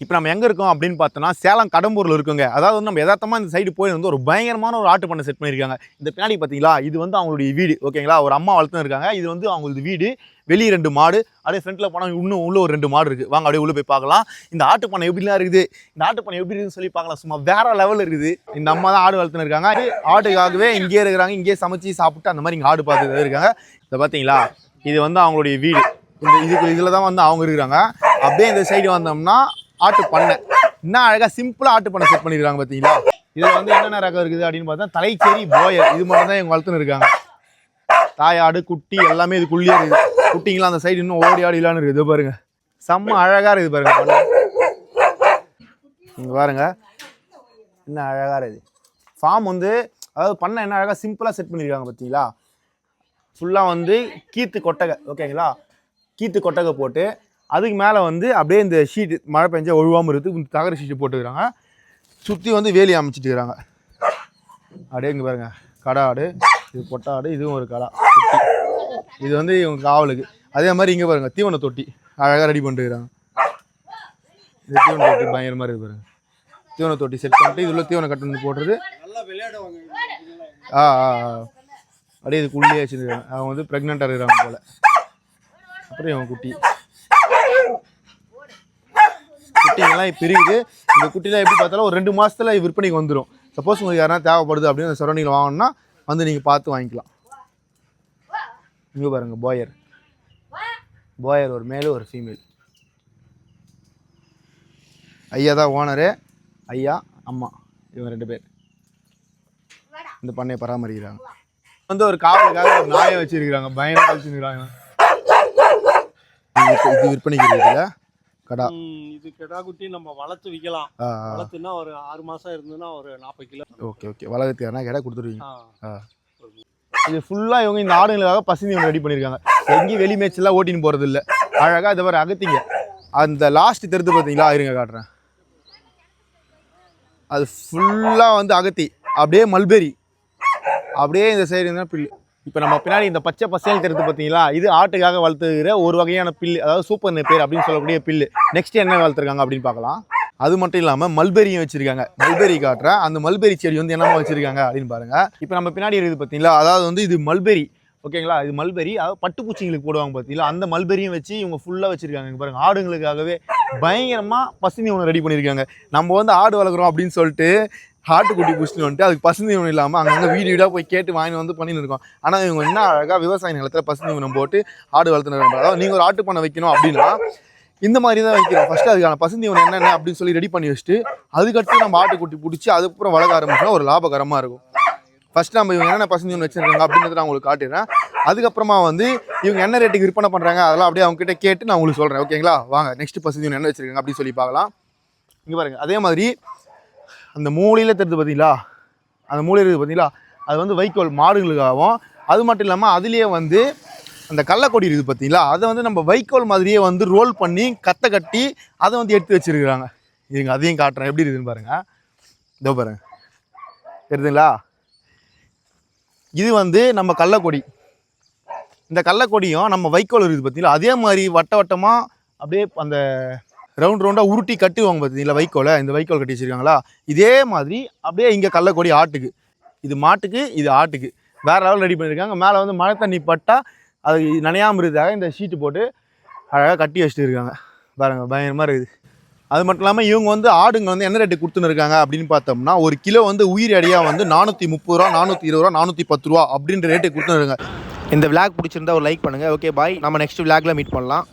இப்போ நம்ம எங்கே இருக்கோம் அப்படின்னு பார்த்தோன்னா சேலம் கடம்பூரில் இருக்குங்க. அதாவது வந்து நம்ம யதார்த்தமாக இந்த சைடு போய் வந்து ஒரு பயங்கரமான ஒரு ஆட்டு பண்ணை செட் பண்ணியிருக்காங்க. இந்த பின்னாடி பார்த்தீங்களா, இது வந்து அவங்களுடைய வீடு. ஓகேங்களா, ஒரு அம்மா வளர்த்துன்னு இருக்காங்க. இது வந்து அவங்களது வீடு. வெளியே 2 மாடு, அப்படியே ஃப்ரண்ட்டில் போனால் இன்னும் உள்ள ஒரு 2 மாடு இருக்குது. வாங்க அப்படியே உள்ளே போய் பார்க்கலாம். இந்த ஆட்டு பண்ணை எப்படிலாம் இருக்குது, இந்த ஆட்டு பண்ணை எப்படி இருக்குதுன்னு சொல்லி பார்க்கலாம். சும்மா வேற லெவலில் இருக்குது. இந்த அம்மா தான் ஆடு வளர்த்துன்னு இருக்காங்க. ஆட்டுக்காகவே இங்கேயே இருக்கிறாங்க, இங்கேயே சமைச்சு சாப்பிட்டு அந்த மாதிரி இங்கே ஆடு பார்த்துட்டு இருக்காங்க. இதை பார்த்தீங்களா, இது வந்து அவங்களுடைய வீடு. இதில் தான் வந்து அவங்க இருக்கிறாங்க. அப்படியே இந்த சைடு வந்தோம்னா ஆட்டு பண்ணை. என்ன அழகாக சிம்பிளாக ஆட்டு பண்ணை செட் பண்ணியிருக்காங்க பார்த்தீங்களா. இதில் வந்து என்னென்ன ரகம் இருக்குது அப்படின்னு பார்த்தா தலைச்சேரி போயர், இது மட்டும் தான் இவங்க வளர்த்துன்னு இருக்காங்க. தாயாடு குட்டி எல்லாமே இதுக்குள்ளேயே இருக்குது. குட்டிங்களாம் அந்த சைடு இன்னும் ஓடி ஆடி இல்லான்னு இருக்குது. பாருங்க, செம்ம அழகாக இருக்குது பாருங்க பண்ணை. இங்கே பாருங்க என்ன அழகாக இருக்குது ஃபார்ம் வந்து. அதாவது பண்ணை என்ன அழகாக சிம்பிளாக செட் பண்ணியிருக்காங்க பார்த்தீங்களா. ஃபுல்லாக வந்து கீத்து கொட்டகை. ஓகேங்களா, கீத்து கொட்டகை போட்டு அதுக்கு மேலே வந்து அப்படியே இந்த ஷீட்டு மழை பெஞ்சா ஒழுவாமல் இருக்குது தகர ஷீட்டு போட்டுக்கிறாங்க. சுற்றி வந்து வேலி அமைச்சிட்டு இருக்கிறாங்க. அப்படியே இங்கே பாருங்க, கடை ஆடு, இது பொட்டை ஆடு, இதுவும் ஒரு கடை குட்டி. இது வந்து இவங்க காவலுக்கு. அதே மாதிரி இங்கே பாருங்க தீவன தொட்டி அழகாக ரெடி பண்ணிட்டுருக்காங்க. இது தீவன தொட்டி பயங்கரமாக இருக்குது பாருங்க. தீவன தொட்டி செட் பண்ணிட்டு இது உள்ள தீவன கட்டு போடுறது. அப்படியே இதுக்குள்ளேயே வச்சுருக்காங்க. அவங்க வந்து ப்ரெக்னெண்ட்டாக இருக்கிறாங்க போல். அப்புறம் இவங்க குட்டிங்கெல்லாம் இப்போ இருக்குது. இந்த குட்டிலாம் எப்படி பார்த்தாலும் ஒரு 2 மாதத்தில் விற்பனைக்கு வந்துடும். சப்போஸ் உங்களுக்கு யாரா தேவைப்படுது அப்படின்னு அந்த சரௌண்டிங்கில் வாங்கணும்னா வந்து நீங்கள் பார்த்து வாங்கிக்கலாம். இங்கே பாருங்கள் போயர் ஒரு மேலு ஒரு ஃபீமேல். ஐயா தான் ஓனரு. ஐயா அம்மா இவங்க 2 பேர் இந்த பண்ணையை பராமரிக்கிறாங்க. வந்து ஒரு காவலுக்காக ஒரு நாயை வச்சுருக்கிறாங்க. பயங்கரம் வச்சுருக்கிறாங்க. இது விற்பனைக்கு இருக்குதுல்ல கடா. இது கிடா குட்டி நம்ம வளர்த்து விற்கலாம். வளர்த்துனா ஒரு 6 மாதம் இருந்ததுன்னா ஒரு 40 கிலோ. ஓகே வளர்த்துக்காரனா கிடா கொடுத்துருவீங்க. இது ஃபுல்லாக இவங்க இந்த ஆடுகளுக்காக பசுந்தி ஒன்று ரெடி பண்ணியிருக்காங்க. எங்கேயும் வெளி மேட்ச்லாம் ஓட்டின்னு போகிறது இல்லை. அழகாக இதை வர அகத்திங்க. அந்த லாஸ்ட் தெரிந்து பார்த்தீங்களா, இருங்க காட்டுறேன். அது ஃபுல்லாக வந்து அகத்தி, அப்படியே மல்பெரி, அப்படியே இந்த சைடு இருந்தால் பில்லு. இப்போ நம்ம பின்னாடி இந்த பச்சை பசேல் தெரிந்து பார்த்தீங்களா, இது ஆட்டுக்காக வளர்த்துக்கிற ஒரு வகையான பில்லு. அதாவது சூப்பர் நேப்பியர் அப்படின்னு சொல்லக்கூடிய பில்லு. நெக்ஸ்ட் என்ன வளர்த்துருக்காங்க அப்படின்னு பார்க்கலாம். அது மட்டும் இல்லாமல் மல்பெரியும் வச்சுருக்காங்க. மல்பெரி காட்டுறேன். அந்த மல்பெரி செடி வந்து என்னமா வச்சுருக்காங்க அப்படின்னு பாருங்கள். இப்போ நம்ம பின்னாடி இருக்குது பார்த்தீங்களா, அதாவது வந்து இது மல்பெரி. ஓகேங்களா, இது மல்பெரி. அதாவது பட்டுப்பூச்சிங்களுக்கு போடுவாங்க பார்த்தீங்களா, அந்த மல்பெரியும் வச்சு இவங்க ஃபுல்லாக வச்சுருக்காங்க. இங்கே பாருங்கள், ஆடுங்களுக்காகவே பயங்கரமாக பசுந்தி ஒன்று ரெடி பண்ணியிருக்காங்க. நம்ம வந்து ஆடு வளர்க்குறோம் அப்படின்னு சொல்லிட்டு ஆட்டுக்குட்டி பிடிச்சிட்டு வந்துட்டு அதுக்கு பசுந்தி உணவு இல்லாமல் அங்கங்கே வீடாக போய் கேட்டு வாங்கி வந்து பண்ணின்னு இருக்கோம். ஆனால் இவங்க என்ன அழகாக விவசாய நிலத்தில் பசுந்தி உணவு போட்டு ஆடு வளர்த்துன்னு. அதாவது நீங்கள் ஒரு ஆட்டு பண்ணை வைக்கணும் அப்படின்னா இந்த மாதிரி தான் வைக்கிறோம். ஃபஸ்ட்டு அதுக்கான பசுந்தி உணவு என்னென்ன அப்படின்னு சொல்லி ரெடி பண்ணி வச்சுட்டு அதுக்கடுத்து நம்ம ஆட்டுக்குட்டி பிடிச்சி அதுக்கப்புறம் வளர்க்க ஆரம்பிச்சோன்னா ஒரு லாபகரமாக இருக்கும். ஃபஸ்ட்டு நம்ம இவங்க என்னென்ன பசுந்தி ஒன்று வச்சுருக்காங்க அப்படின்றத நான் உங்களுக்கு காட்டுறேன். அதுக்கப்புறமா வந்து இவங்க என்ன ரேட்டுக்கு விற்பனை பண்ணுறாங்க அதெல்லாம் அப்படியே அவங்ககிட்ட கேட்டு நான் உங்களுக்கு சொல்கிறேன். ஓகேங்களா, வாங்க நெக்ஸ்ட் பசுந்தி ஒன்று என்ன வச்சுருக்காங்க அப்படின்னு சொல்லி பார்க்கலாம். இங்கே பாருங்கள், அதே மாதிரி அந்த மூலையில் தெரிஞ்சு பார்த்தீங்களா, அந்த மூலையில் இருக்குது பார்த்தீங்களா, அது வந்து வைக்கோல் மாடுகளுக்காகவும். அது மட்டும் இல்லாமல் அதுலேயே வந்து அந்த கள்ளக்கொடி இருக்குது பார்த்தீங்களா, அதை வந்து நம்ம வைக்கோல் மாதிரியே வந்து ரோல் பண்ணி கத்தை கட்டி அதை வந்து எடுத்து வச்சுருக்குறாங்க. இதுங்க அதையும் காட்டுறேன் எப்படி இருக்குதுன்னு பாருங்கள். இதோ பாருங்கள், தெரியுதுங்களா, இது வந்து நம்ம கள்ளக்கொடி. இந்த கள்ளக்கொடியும் நம்ம வைக்கோல் இருக்குது பார்த்தீங்களா, அதே மாதிரி வட்ட வட்டமாக அப்படியே அந்த ரவுண்டாக உருட்டி கட்டுவாங்க பார்த்தீங்களா வைக்கோலை. இந்த வைக்கோல் கட்டி வச்சுருக்காங்களா, இதே மாதிரி அப்படியே இங்கே கள்ளக்கொடி ஆட்டுக்கு, இது மாட்டுக்கு, இது ஆட்டுக்கு வேறு லெவல் ரெடி பண்ணியிருக்காங்க. மேலே வந்து மழை தண்ணி பட்டால் அது நனையாமல் இருக்கிறதாக இந்த ஷீட்டு போட்டு அழகாக கட்டி வச்சுட்டு இருக்காங்க. பாருங்க, பயங்கரமாக இருக்குது. அது மட்டும் இல்லாமல் இவங்க வந்து ஆடுங்க வந்து என்ன ரேட்டு கொடுத்துன்னு இருக்காங்க அப்படின்னு பார்த்தோம்னா, ஒரு கிலோ வந்து உயிர் அடியாக வந்து 430 ரூபா, 420 ரூபா, 410 ரூபா அப்படின்ற ரேட்டு கொடுத்துன்னு இருக்காங்க. இந்த விளாக் பிடிச்சிருந்தா ஒரு லைக் பண்ணுங்கள். ஓகே பாய், நம்ம நெக்ஸ்ட் விளாக்ல மீட் பண்ணலாம்.